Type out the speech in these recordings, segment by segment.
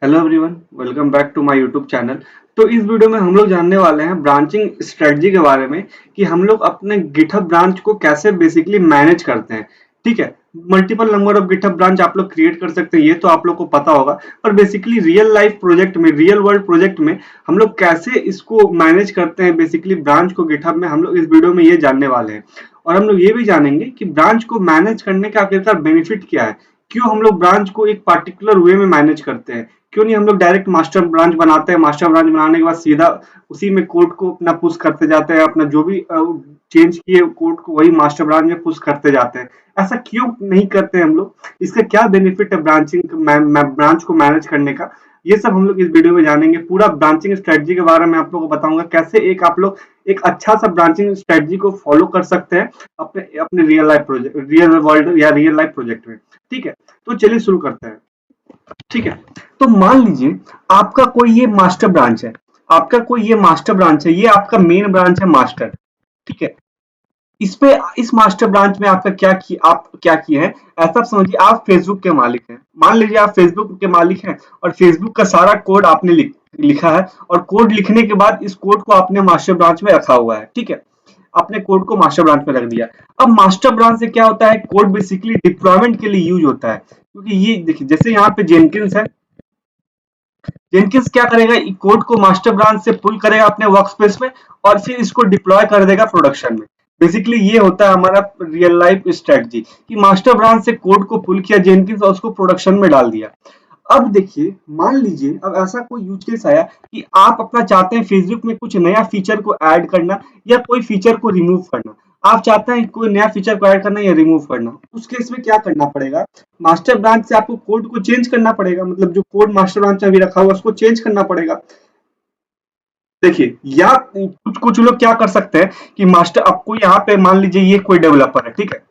Hello everyone, welcome back to my YouTube channel. तो इस video में हम लोग जानने वाले हैं ब्रांचिंग स्ट्रेटजी के बारे में कि हम लोग अपने गिटहब ब्रांच को कैसे बेसिकली मैनेज करते हैं। ठीक है, multiple number of GitHub branch आप लोग क्रिएट कर सकते हैं, ये तो आप लोग को पता होगा। पर बेसिकली रियल लाइफ प्रोजेक्ट में, रियल वर्ल्ड प्रोजेक्ट में हम लोग कैसे इसको मैनेज करते हैं, बेसिकली ब्रांच को गिटहब में, हम लोग इस वीडियो में ये जानने वाले हैं। और हम लोग ये भी जानेंगे कि ब्रांच को मैनेज करने का आखिरकार बेनिफिट क्या है, क्यों हम लोग ब्रांच को एक पार्टिकुलर वे में मैनेज करते हैं, क्यों नहीं हम लोग डायरेक्ट मास्टर ब्रांच बनाते हैं, मास्टर ब्रांच बनाने के बाद सीधा उसी में कोड को अपना पुश करते जाते हैं, अपना जो भी चेंज किए कोड को वही मास्टर ब्रांच में पुश करते जाते हैं। ऐसा क्यों नहीं करते हैं हम लोग, इसका क्या बेनिफिट है ब्रांचिंग ब्रांच को मैनेज करने का, ये सब हम लोग इस वीडियो में जानेंगे। पूरा ब्रांचिंग स्ट्रेटजी के बारे में आप लोगों को बताऊंगा, कैसे एक आप लोग एक अच्छा सा ब्रांचिंग स्ट्रेटजी को फॉलो कर सकते हैं अपने अपने real life project, real world या रियल लाइफ प्रोजेक्ट में। ठीक है, तो चलिए शुरू करते हैं। ठीक है, तो मान लीजिए आपका कोई ये मास्टर ब्रांच है, आपका कोई ये मास्टर ब्रांच है, ये आपका मेन ब्रांच है मास्टर। ठीक है, इस पे इस मास्टर ब्रांच में आपका आप क्या किए हैं, ऐसा समझिए आप फेसबुक के मालिक हैं। मान लीजिए आप फेसबुक के मालिक हैं और फेसबुक का सारा कोड आपने लिखा है, और कोड लिखने के बाद इस कोड को आपने मास्टर ब्रांच में रखा हुआ है। ठीक है, अपने कोड को मास्टर ब्रांच में रख दिया। अब मास्टर ब्रांच से क्या होता है, कोड बेसिकली डिप्लॉयमेंट के लिए यूज होता है। क्योंकि ये देखिए, जैसे यहाँ पे जेनकिंस है, जेनकिंस क्या करेगा, कोड को मास्टर ब्रांच से पुल करेगा अपने वर्कस्पेस में और फिर इसको डिप्लॉय कर देगा प्रोडक्शन में। बेसिकली ये होता है हमारा रियल लाइफ स्ट्रेटजी कि मास्टर ब्रांच से कोड को पुल किया जेनकिंस और उसको प्रोडक्शन में डाल दिया। अब देखिए, मान लीजिए अब ऐसा कोई यूज केस आया कि आप अपना चाहते हैं फेसबुक में कुछ नया फीचर को ऐड करना या कोई फीचर को रिमूव करना। आप चाहते हैं कोई नया फीचर को ऐड करना या रिमूव करना, उस केस में क्या करना पड़ेगा, मास्टर ब्रांच से आपको कोड को चेंज करना पड़ेगा। मतलब जो कोड मास्टर ब्रांच में अभी रखा हुआ है उसको चेंज करना पड़ेगा। देखिए, या कुछ कुछ लोग क्या कर सकते हैं कि मास्टर, आपको यहाँ पे मान लीजिए ये कोई डेवलपर है। ठीक है,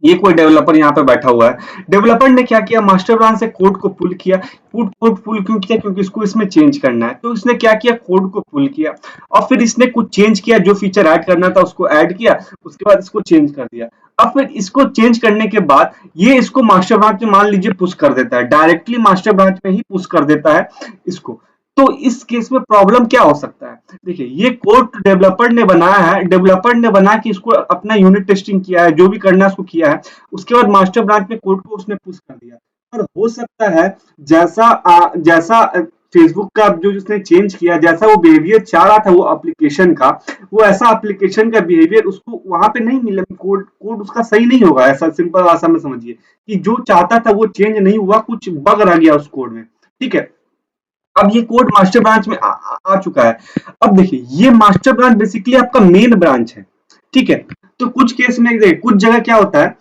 ये कोई डेवलपर यहाँ पे बैठा हुआ है, डेवलपर ने क्या किया, मास्टर ब्रांच से कोड को पुल किया। कोड पुल क्यों किया, क्योंकि इसको इसमें चेंज करना है। तो इसने क्या किया, कोड को पुल किया और फिर इसने कुछ चेंज किया, जो फीचर ऐड करना था उसको ऐड किया, उसके बाद इसको चेंज कर दिया। अब फिर इसको चेंज करने के बाद ये इसको मास्टर ब्रांच में मान लीजिए पुश कर देता है, डायरेक्टली मास्टर ब्रांच में ही पुश कर देता है इसको। तो इस केस में प्रॉब्लम क्या हो सकता है, देखिए ये कोड डेवलपर ने बनाया है, डेवलपर ने बना के इसको अपना यूनिट टेस्टिंग किया है, जो भी करना है उसको किया है। उसके बाद मास्टर ब्रांच में कोड को उसने पुश कर दिया। पर हो सकता है जैसा फेसबुक का जो जिसने चेंज किया, जैसा वो बिहेवियर चाह रहा था वो एप्लीकेशन का, वो ऐसा एप्लीकेशन का बिहेवियर उसको वहां पे नहीं मिला। कोड कोड उसका सही नहीं होगा, ऐसा सिंपल भाषा में समझिए कि जो चाहता था वो चेंज नहीं हुआ, कुछ बग रह गया उस कोड में। ठीक है, अब ये कोड मास्टर ब्रांच में आ चुका है। अब देखिए, ये मास्टर ब्रांच बेसिकली आपका मेन ब्रांच है। ठीक है, तो कुछ केस में देखिए, कुछ जगह क्या होता है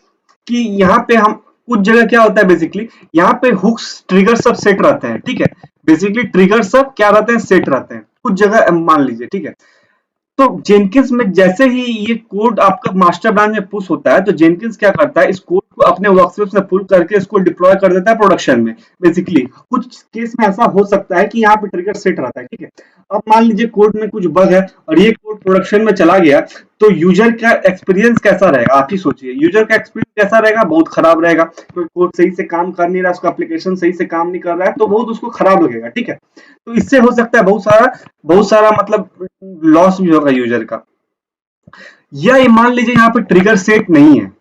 कि यहाँ पे हम, कुछ जगह क्या होता है बेसिकली, यहाँ पे हुक्स ट्रिगर सब सेट रहते हैं। ठीक है, बेसिकली ट्रिगर सब क्या रहते हैं, सेट रहते हैं कुछ जगह, मान लीजिए। ठीक है, तो जेनकिंस में जैसे ही ये कोड आपका मास्टर ब्रांच में पुश होता है, तो जेनकिंस क्या करता है, इस कोड को अपने वर्कस्पेस में पुल करके इसको डिप्लॉय कर देता है प्रोडक्शन में। बेसिकली कुछ केस में ऐसा हो सकता है कि यहाँ पे ट्रिगर सेट रहता है। ठीक है, अब मान लीजिए कोड में कुछ बग है और ये कोड प्रोडक्शन में चला गया, तो यूजर का एक्सपीरियंस कैसा रहेगा, आप ही सोचिए। यूजर का एक्सपीरियंस कैसा रहेगा, बहुत खराब रहेगा। कोई कोड सही से काम कर नहीं रहा, उसका एप्लीकेशन सही से काम नहीं कर रहा है, तो बहुत उसको खराब लगेगा। ठीक है, तो इससे हो सकता है बहुत सारा मतलब लॉस भी होगा यूजर का। या ये मान लीजिए यहाँ पे ट्रिगर सेट नहीं है।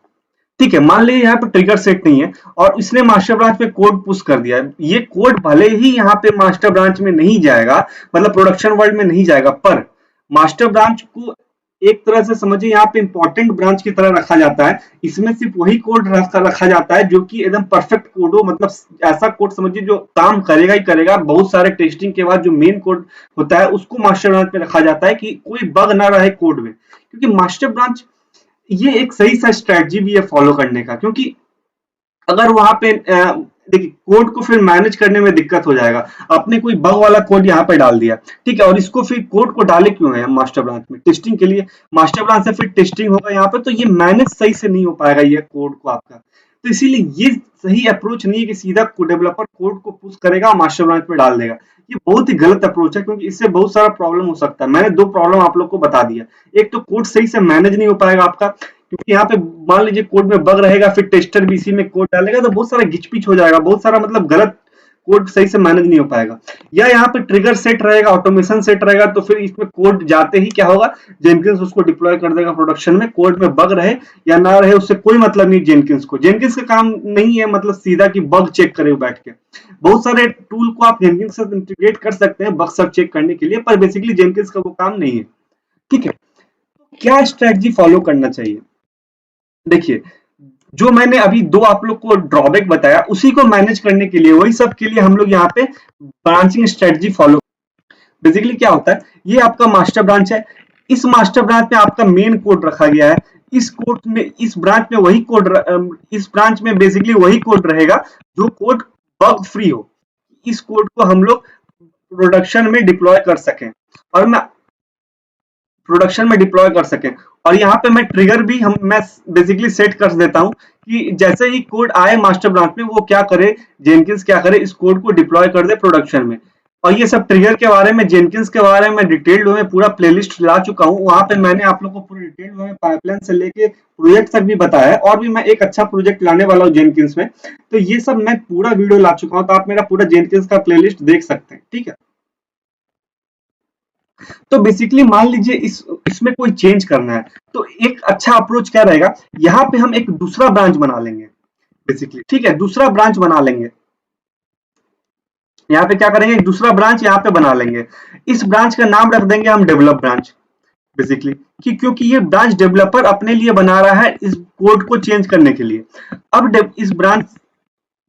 ठीक है, मान लीजिए यहाँ पे ट्रिगर सेट नहीं है और इसने मास्टर ब्रांच में कोड पुश कर दिया है। ये कोड भले ही यहाँ पे मास्टर ब्रांच में नहीं जाएगा, मतलब प्रोडक्शन वर्ल्ड में नहीं जाएगा, पर मास्टर ब्रांच को एक तरह से समझिए यहाँ पे इंपॉर्टेंट ब्रांच की तरह रखा जाता है। इसमें सिर्फ वही कोड रखा जाता है जो कि एकदम परफेक्ट कोड हो, मतलब ऐसा कोड समझिए जो काम करेगा ही करेगा। बहुत सारे टेस्टिंग के बाद जो मेन कोड होता है उसको मास्टर ब्रांच में रखा जाता है कि कोई बग ना रहे कोड में। क्योंकि मास्टर ब्रांच ये एक सही सा स्ट्रेटजी भी है फॉलो करने का, क्योंकि अगर वहां पे देखिए कोड को फिर मैनेज करने में दिक्कत हो जाएगा। आपने कोई बग वाला कोड यहाँ पे डाल दिया, ठीक है, और इसको फिर कोड को डाले क्यों है मास्टर ब्रांच में, टेस्टिंग के लिए। मास्टर ब्रांच से फिर टेस्टिंग होगा यहाँ पे, तो ये मैनेज सही से नहीं हो पाएगा ये कोड को आपका। तो इसीलिए ये सही अप्रोच नहीं है कि सीधा डेवलपर कोड को पुश करेगा मास्टर ब्रांच में डाल देगा। ये बहुत ही गलत अप्रोच है, क्योंकि इससे बहुत सारा प्रॉब्लम हो सकता है। मैंने दो प्रॉब्लम आप लोग को बता दिया। एक तो कोड सही से मैनेज नहीं हो पाएगा आपका, क्योंकि यहाँ पे मान लीजिए कोड में बग रहेगा, फिर टेस्टर भी इसी में कोड डालेगा, तो बहुत सारा घिचपिच हो जाएगा, बहुत सारा मतलब गलत कोड सही से मैनेज नहीं हो पाएगा। या यहाँ पे ट्रिगर सेट रहेगा, ऑटोमेशन सेट रहेगा, तो फिर इसमें कोड जाते ही क्या होगा, जेनकिंस उसको डिप्लॉय कर देगा प्रोडक्शन में। कोड में बग रहे या ना रहे उससे कोई मतलब नहीं जेनकिंस को। जेनकिंस का काम नहीं है मतलब सीधा कि बग चेक करे बैठ के। बहुत सारे टूल को आप जेनकिंस से इंटीग्रेट कर सकते हैं बग सब चेक करने के लिए, पर बेसिकली जेनकिंस का वो काम नहीं है। ठीक है, क्या स्ट्रेटजी फॉलो करना चाहिए? देखिए, जो मैंने अभी दो आप लोग को ड्रॉबैक बताया, उसी को मैनेज करने के लिए, वही सब के लिए हम लोग यहाँ पे ब्रांचिंग स्ट्रेटजी फॉलो। बेसिकली क्या होता है, ये आपका मास्टर ब्रांच है, इस मास्टर ब्रांच में आपका मेन कोड रखा गया है। इस कोड में, इस ब्रांच में वही कोड, इस ब्रांच में बेसिकली वही कोड रहेगा जो कोड बग फ्री हो। इस कोड को हम लोग प्रोडक्शन में डिप्लॉय कर सकें, और मैं प्रोडक्शन में डिप्लॉय कर सकें। और यहाँ पे मैं ट्रिगर भी मैं बेसिकली सेट कर देता हूँ कि जैसे ही कोड आए मास्टर ब्रांच में, वो क्या करे, जेनकिंस क्या करे, इस कोड को डिप्लॉय कर दे प्रोडक्शन में। और ये सब ट्रिगर के बारे में, जेनकिंस के बारे में डिटेल्ड में पूरा प्लेलिस्ट ला चुका हूँ। वहां पे मैंने आप लोग को पूरी डिटेल्ड में पाइपलाइन से लेके प्रोजेक्ट तक भी बताया है, और भी मैं एक अच्छा प्रोजेक्ट लाने वाला हूँ जेनकिंस में। तो ये सब मैं पूरा वीडियो ला चुका हूँ, तो आप मेरा पूरा जेनकिंस का प्लेलिस्ट देख सकते हैं। ठीक है, तो बेसिकली मान लीजिए इसमें कोई चेंज करना है, तो एक अच्छा अप्रोच क्या रहेगा, यहाँ पे हम एक दूसरा ब्रांच बना लेंगे बेसिकली। ठीक है, दूसरा ब्रांच बना लेंगे। यहाँ पे क्या करेंगे, एक दूसरा ब्रांच यहाँ पे बना लेंगे। इस ब्रांच का नाम रख देंगे हम डेवलप ब्रांच बेसिकली, क्योंकि ये ब्रांच डेवलपर अपने लिए बना रहा है इस कोड को चेंज करने के लिए। अब इस ब्रांच,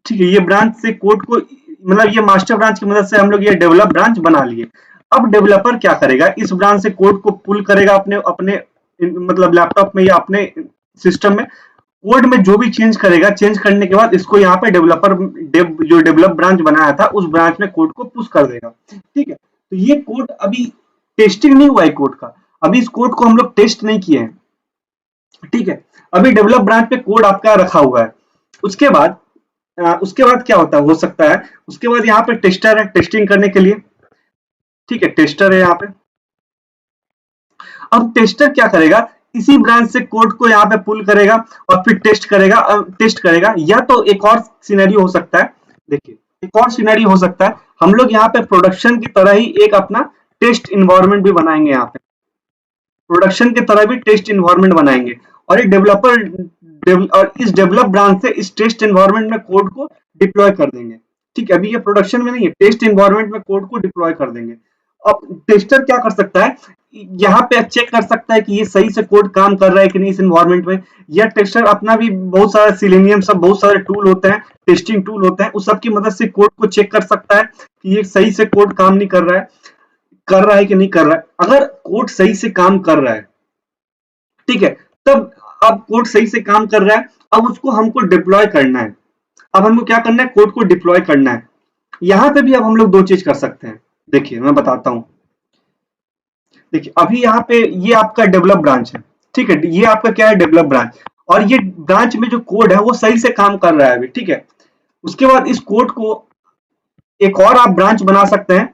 ठीक है, ये ब्रांच से कोड को, मतलब ये मास्टर ब्रांच की मदद से हम लोग ये डेवलप ब्रांच बना लिए। अब डेवलपर क्या करेगा, इस ब्रांच से कोड को पुल करेगा अपने अपने मतलब लैपटॉप में या अपने सिस्टम में। कोड में जो भी चेंज करेगा, चेंज करने के बाद इसको यहाँ पे डेवलपर जो डेवलप ब्रांच बनाया था उस ब्रांच में कोड को पुश कर देगा। ठीक है, तो ये कोड अभी टेस्टिंग नहीं हुआ है कोड का, अभी इस कोड को हम लोग टेस्ट नहीं किए हैं। ठीक है, अभी डेवलप ब्रांच पे कोड आपका रखा हुआ है। उसके बाद क्या होता है, हो सकता है उसके बाद यहाँ पे टेस्टर है टेस्टिंग करने के लिए। ठीक है, टेस्टर है यहाँ पे। अब टेस्टर क्या करेगा, इसी ब्रांच से कोड को यहाँ पे पुल करेगा और फिर टेस्ट करेगा। या तो एक और सिनेरियो हो सकता है, देखिए एक और सिनेरियो हो सकता है, हम लोग यहाँ पे प्रोडक्शन की तरह ही एक अपना टेस्ट इन्वायरमेंट भी बनाएंगे। यहाँ पे प्रोडक्शन की तरह भी टेस्ट इन्वायरमेंट बनाएंगे, और ये और इस डेवलप ब्रांच से इस टेस्ट इन्वायरमेंट में कोड को डिप्लॉय कर देंगे। ठीक है, अभी ये प्रोडक्शन में नहीं है, टेस्ट इन्वायरमेंट में कोड को डिप्लॉय कर देंगे। अब टेस्टर क्या कर सकता है, यहाँ पे चेक कर सकता है कि ये सही से कोड काम कर रहा है कि नहीं इस इन्वायरमेंट में। या टेस्टर अपना भी बहुत सारा सिलेनियम सब बहुत सारे टूल होते हैं, टेस्टिंग टूल होते हैं, उस सब की मदद से कोड को चेक कर सकता है कि ये सही से कोड काम नहीं कर रहा है कि नहीं कर रहा है। अगर कोड सही से काम कर रहा है, ठीक है, तब अब कोड सही से काम कर रहा है, अब उसको हमको डिप्लॉय करना है। अब हमको क्या करना है, कोड को डिप्लॉय करना है। यहां पे भी अब हम लोग दो चीज कर सकते हैं। देखिए मैं बताता हूं, देखिए अभी यहाँ पे ये आपका डेवलप ब्रांच है। ठीक है, ये आपका क्या है, डेवलप ब्रांच, और ये ब्रांच में जो कोड है वो सही से काम कर रहा है अभी। ठीक है, उसके बाद इस कोड को एक और आप ब्रांच बना सकते हैं,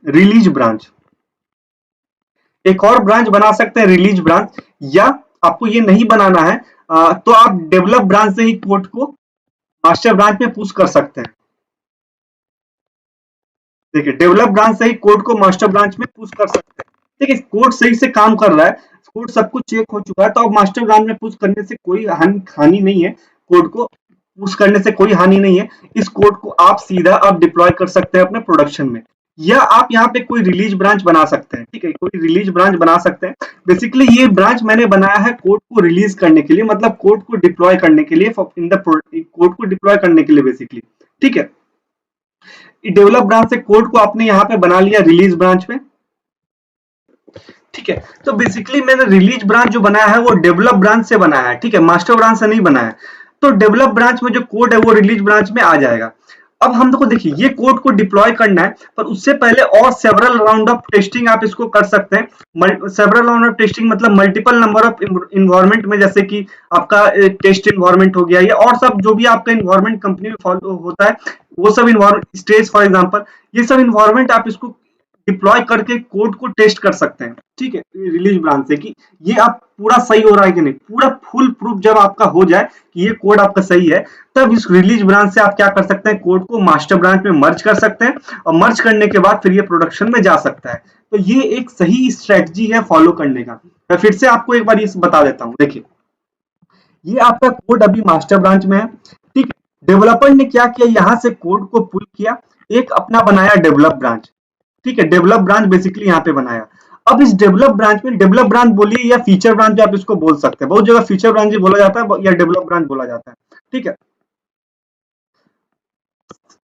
रिलीज ब्रांच। एक और ब्रांच बना सकते हैं, रिलीज ब्रांच। या आपको ये नहीं बनाना है तो आप डेवलप ब्रांच से ही कोड को मास्टर ब्रांच में पुश कर सकते हैं। देखिए डेवलप ब्रांच से ही कोड को मास्टर ब्रांच में पुश कर सकते हैं। ठीक है, कोड सही से काम कर रहा है, कोड सब कुछ चेक हो चुका है, तो अब मास्टर ब्रांच में पुश करने से कोई हानि नहीं है। कोड को पुश करने से कोई हानि नहीं है। इस कोड को आप सीधा आप डिप्लॉय कर सकते हैं अपने प्रोडक्शन में, या आप यहाँ पे कोई रिलीज ब्रांच बना सकते हैं। ठीक है, कोई रिलीज ब्रांच बना सकते हैं। बेसिकली ये ब्रांच मैंने बनाया है कोड को रिलीज करने के लिए, मतलब कोड को डिप्लॉय करने के लिए, इन द कोड को डिप्लॉय करने के लिए बेसिकली। ठीक है, डेवलप ब्रांच से कोड को आपने यहाँ पे बना लिया रिलीज ब्रांच में। ठीक है, तो बेसिकली मैंने रिलीज ब्रांच जो बनाया है वो डेवलप ब्रांच से बनाया है। ठीक है, मास्टर ब्रांच से नहीं बनाया है। तो डेवलप ब्रांच में जो कोड है वो रिलीज ब्रांच में आ जाएगा। अब हम देखो, देखिए ये कोड को डिप्लॉय करना है, पर उससे पहले और सेवरल राउंड ऑफ टेस्टिंग आप इसको कर सकते हैं। सेवरल राउंड ऑफ टेस्टिंग मतलब मल्टीपल नंबर ऑफ इन्वायरमेंट में, जैसे कि आपका टेस्ट इन्वायरमेंट हो गया, या और सब जो भी आपका इन्वायरमेंट कंपनी में फॉलो होता है वो सब इन्वायरमेंट, स्टेज फॉर एग्जांपल, ये सब इन्वायरमेंट आप इसको डिप्लॉय करके कोड को टेस्ट कर सकते हैं, ठीक है, रिलीज ब्रांच से कि ये आप पूरा सही हो रहा है कि नहीं। पूरा फुल प्रूफ जब आपका हो जाए कि ये कोड आपका सही है, तब इस रिलीज ब्रांच से आप क्या कर सकते हैं, कोड को मास्टर ब्रांच में मर्ज कर सकते हैं, और मर्ज करने के बाद फिर ये प्रोडक्शन में जा सकता है। तो ये एक सही स्ट्रेटजी है फॉलो करने का। मैं फिर से आपको एक बार ये बता देता हूँ। देखिए, ये आपका कोड अभी मास्टर ब्रांच में है, ठीक है। डेवलपर ने क्या किया, यहाँ से कोड को पुल किया, एक अपना बनाया डेवलप ब्रांच, ठीक है। डेवलप ब्रांच बेसिकली यहाँ पे बनाया। अब इस डेवलप ब्रांच में, डेवलप ब्रांच बोलिए या फीचर ब्रांच आप इसको बोल सकते हैं, बहुत जगह फीचर ब्रांच बोला जाता है या डेवलप ब्रांच बोला जाता है, ठीक है।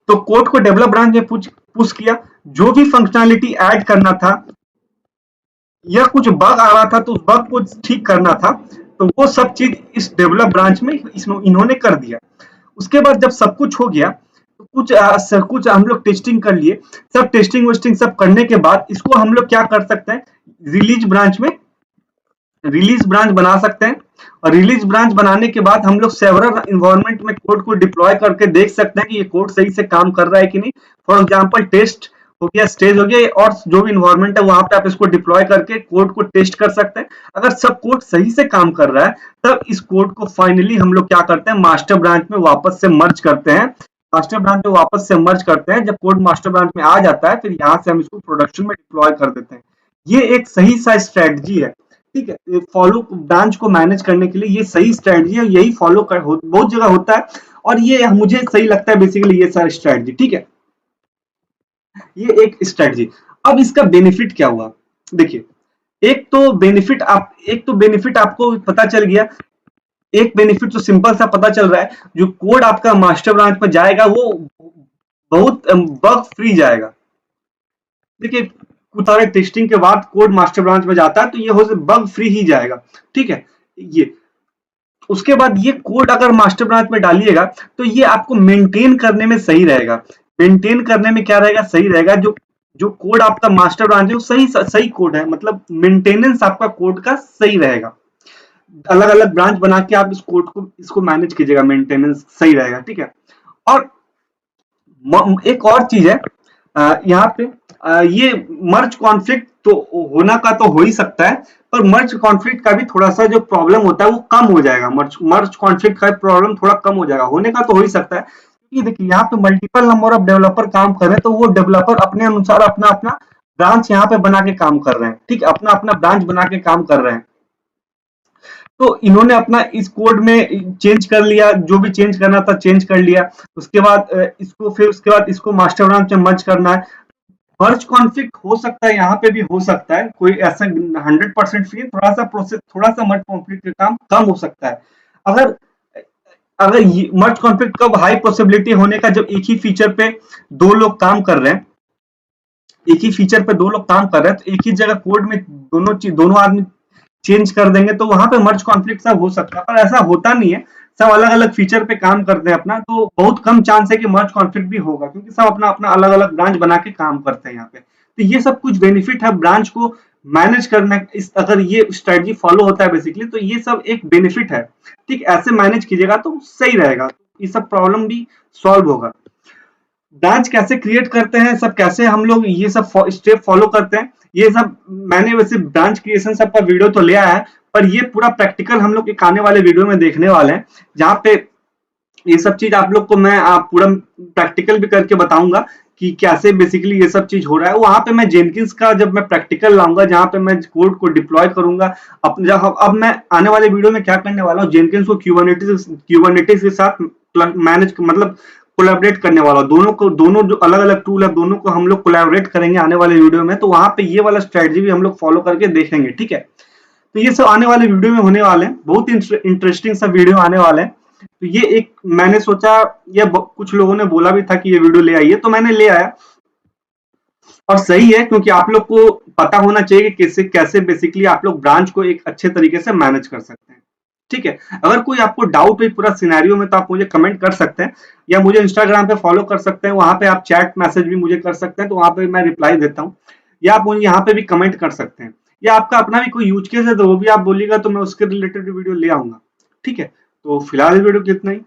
तो कोड को डेवलप ब्रांच में पुश किया, जो भी फंक्शनैलिटी ऐड करना था या कुछ बग आ रहा था तो उस बग को ठीक करना था, तो वो सब चीज इस डेवलप ब्रांच में इन्होंने कर दिया। उसके बाद जब सब कुछ हो गया, तो कुछ हम लोग टेस्टिंग कर लिए, सब टेस्टिंग वेस्टिंग सब करने के बाद इसको हम लोग क्या कर सकते हैं, रिलीज ब्रांच में रिलीज ब्रांच बना सकते हैं। और रिलीज ब्रांच बनाने के बाद हम लोग सेवरल इन्वायरमेंट में कोड को डिप्लॉय करके देख सकते हैं कि ये कोड सही से काम कर रहा है कि नहीं। फॉर एग्जांपल टेस्ट हो गया, स्टेज हो गया, और जो भी इन्वायरमेंट है वहां पे आप इसको डिप्लॉय करके कोड को टेस्ट कर सकते हैं। अगर सब कोड सही से काम कर रहा है, तब इस कोड को फाइनली हम लोग क्या करते हैं, मास्टर ब्रांच में वापस से मर्ज करते हैं। मास्टर ब्रांच में वापस से मर्ज करते हैं, जब कोड मास्टर ब्रांच में आ जाता है, फिर यहाँ से हम इसको प्रोडक्शन में डिप्लॉय कर देते हैं। ये एक सही सा स्ट्रेटजी है, ठीक है। फॉलो ब्रांच को मैनेज करने के लिए ये सही स्ट्रेटजी है, यही फॉलो कर बहुत जगह होता है, और ये मुझे सही लगता है बेसिकली ये सारी स्ट्रेटजी, ठीक है। ये एक स्ट्रेटजी। अब इसका बेनिफिट क्या हुआ, देखिए, एक तो बेनिफिट आपको पता चल गया। एक बेनिफिट तो सिंपल सा पता चल रहा है, जो कोड आपका मास्टर ब्रांच में जाएगा वो बहुत बग फ्री जाएगा। देखिए, कुछ सारे टेस्टिंग के बाद कोड मास्टर ब्रांच में जाता है तो ये हो बग फ्री ही जाएगा, ठीक है। ये उसके बाद ये कोड अगर मास्टर ब्रांच में डालिएगा तो ये आपको मेंटेन करने में सही रहेगा। मेंटेन करने में क्या रहेगा, सही रहेगा। जो जो कोड आपका मास्टर ब्रांच है वो सही सही कोड है, मतलब मेंटेनेंस आपका कोड का सही रहेगा। अलग अलग ब्रांच बना के आप इस कोड को इसको मैनेज कीजिएगा, मेंटेनेंस सही रहेगा, ठीक है। और एक और चीज है, यहाँ पे ये मर्ज कॉन्फ्लिक्ट तो होना का तो हो ही सकता है, पर मर्ज कॉन्फ्लिक्ट का भी थोड़ा सा जो प्रॉब्लम होता है वो कम हो जाएगा। मर्ज कॉन्फ्लिक्ट का प्रॉब्लम थोड़ा कम हो जाएगा, होने का तो हो ही सकता है, क्योंकि देखिए यहाँ पे मल्टीपल नंबर ऑफ डेवलपर काम कर रहे हैं, तो वो डेवलपर अपने अनुसार अपना अपना ब्रांच यहाँ पे बना के काम कर रहे हैं, ठीक है, अपना अपना ब्रांच बना के काम कर रहे हैं। तो इन्होंने अपना इस कोड में चेंज कर लिया, जो भी चेंज करना था चेंज कर लिया। उसके बाद उसके बाद इसको मास्टर ब्रांच में मर्ज करना है। मर्ज कॉन्फ्लिक्ट हो सकता है, यहाँ पे भी हो सकता है, कोई ऐसा 100% फ्री, थोड़ा सा प्रोसेस, थोड़ा सा मर्ज कॉन्फ्लिक्ट का काम कम हो सकता है। अगर अगर मर्ज कॉन्फ्लिक्ट कब हाई पॉसिबिलिटी होने का, जब एक ही फीचर पे दो लोग काम कर रहे हैं, एक ही फीचर पे दो लोग काम कर रहे हैं, तो एक ही जगह कोड में दोनों आदमी चेंज कर देंगे, तो वहां पे मर्ज कॉन्फ्लिक्ट सब हो सकता है, पर ऐसा होता नहीं है। सब अलग अलग फीचर पे काम करते हैं अपना, तो बहुत कम चांस है कि मर्ज कॉन्फ्लिक्ट भी होगा, क्योंकि सब अपना अपना अलग अलग ब्रांच बना के काम करते हैं यहाँ पे। तो ये सब कुछ बेनिफिट है ब्रांच को मैनेज करना, इस अगर ये स्ट्रेटजी फॉलो होता है बेसिकली, तो ये सब एक बेनिफिट है, ठीक। ऐसे मैनेज कीजिएगा तो सही रहेगा, ये सब प्रॉब्लम भी सॉल्व होगा। ब्रांच कैसे क्रिएट करते हैं, सब कैसे हम लोग ये सब स्टेप फॉलो करते हैं, ये सब मैंने वैसे ब्रांच क्रिएशन सब का वीडियो तो लिया है, पर ये पूरा प्रैक्टिकल हम लोग एक आने वाले वीडियो में देखने वाले हैं, जहाँ पे ये सब चीज आप लोग को मैं पूरा प्रैक्टिकल भी करके बताऊंगा कि कैसे बेसिकली ये सब चीज हो रहा है। वहां पे मैं जेनकिंस का जब मैं प्रैक्टिकल लाऊंगा, जहां पे मैं कोड को डिप्लॉय करूंगा। अब मैं आने वाले वीडियो में क्या करने वाला हूँ, जेनकिंस को क्यूबरनेटिस के साथ मैनेज, मतलब कोलैबोरेट करने वाला। दोनों जो अलग अलग टूल है, दोनों को हम लोग कोलैबोरेट करेंगे आने वाले वीडियो में, तो वहां पे ये वाला स्ट्रेटजी भी हम लोग फॉलो करके देखेंगे, ठीक है। तो ये सब आने वाले वीडियो में होने वाले हैं, बहुत इंटरेस्टिंग सा वीडियो आने वाले हैं। तो ये एक मैंने सोचा, या कुछ लोगों ने बोला भी था कि ये वीडियो ले आइए, तो मैंने ले आया, और सही है, क्योंकि आप लोग को पता होना चाहिए कि कैसे कैसे बेसिकली आप लोग ब्रांच को एक अच्छे तरीके से मैनेज कर सकते हैं, ठीक है। अगर कोई आपको डाउट है पूरा सिनेरियो में, तो आप मुझे कमेंट कर सकते हैं, या मुझे इंस्टाग्राम पे फॉलो कर सकते हैं, वहां पे आप चैट मैसेज भी मुझे कर सकते हैं, तो वहां पे मैं रिप्लाई देता हूँ। या आप मुझे यहाँ पे भी कमेंट कर सकते हैं, या आपका अपना भी कोई यूज केस है तो वो भी आप बोलिएगा, तो मैं उसके रिलेटेड वीडियो ले आऊंगा, ठीक है। तो फिलहाल इस वीडियो को इतना ही।